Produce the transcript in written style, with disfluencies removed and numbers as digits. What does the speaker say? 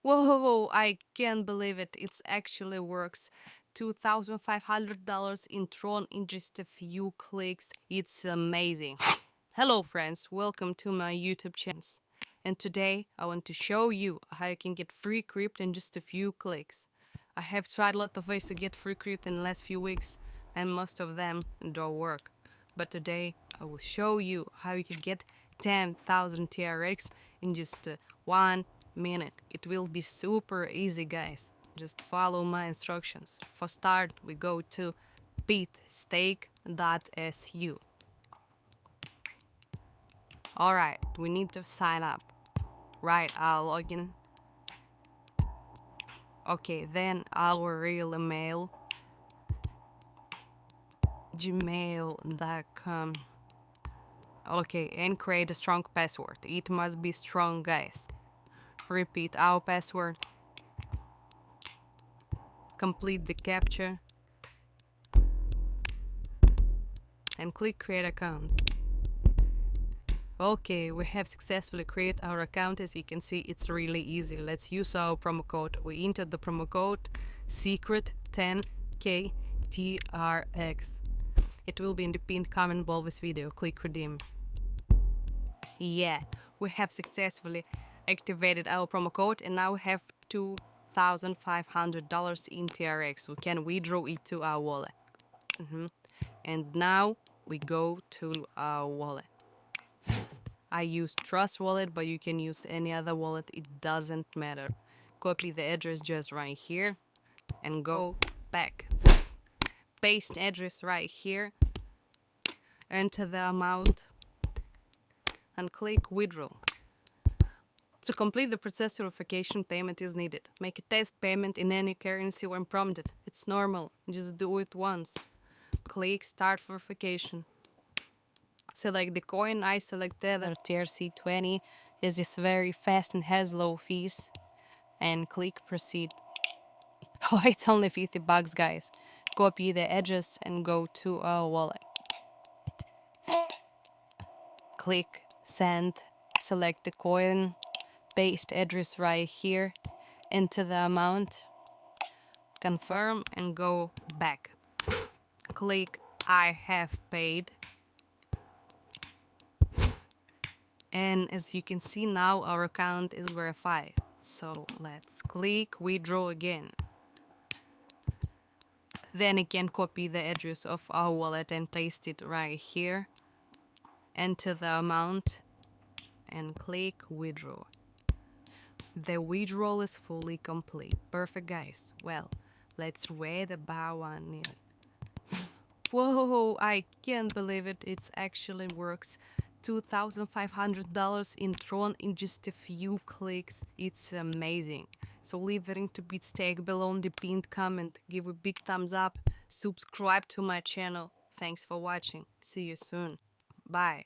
Whoa, I can't believe it. It actually works. $2,500 in Tron in just a few clicks. It's amazing. Hello, friends. Welcome to my YouTube channel. And today I want to show you how you can get free crypto in just a few clicks. I have tried a lot of ways to get free crypto in the last few weeks, and most of them don't work. But today I will show you how you can get 10,000 TRX in just 1 minute. It will be super easy, guys. Just follow my instructions. For start, we go to bitstake.su. Alright, we need to sign up. Right, I'll log in. Okay, then our real email, gmail.com. Okay, and create a strong password. It must be strong, guys. Repeat our password. Complete the captcha. And click create account. Okay, we have successfully created our account. As you can see, it's really easy. Let's use our promo code. We entered the promo code secret 10k TRX. It will be in the pinned comment below this video. Click redeem. Yeah, we have successfully activated our promo code and now we have $2,500 in TRX. We can withdraw it to our wallet. And now we go to our wallet. I use Trust Wallet, but you can use any other wallet. It doesn't matter. Copy the address just right here and go back. Paste address right here. Enter the amount and click withdraw. To complete the process, verification payment is needed. Make a test payment in any currency when prompted. It's normal. Just do it once. Click start verification. Select the coin. I selected the TRC20 as it's very fast and has low fees. And click proceed. Oh, it's only $50, guys. Copy the address and go to our wallet. Click send. Select the coin. Paste address right here. Enter the amount. Confirm and go back. Click I have paid. And as you can see now, our account is verified. So let's click withdraw again. Then again, copy the address of our wallet and paste it right here. Enter the amount and click withdraw. The withdrawal is fully complete. Perfect, guys. Well, let's read about 1 minute. Whoa, I can't believe it. It actually works. $2,500 in Tron in just a few clicks. It's amazing. So leave a link to BitStake below in the pinned comment. Give a big thumbs up. Subscribe to my channel. Thanks for watching. See you soon. Bye.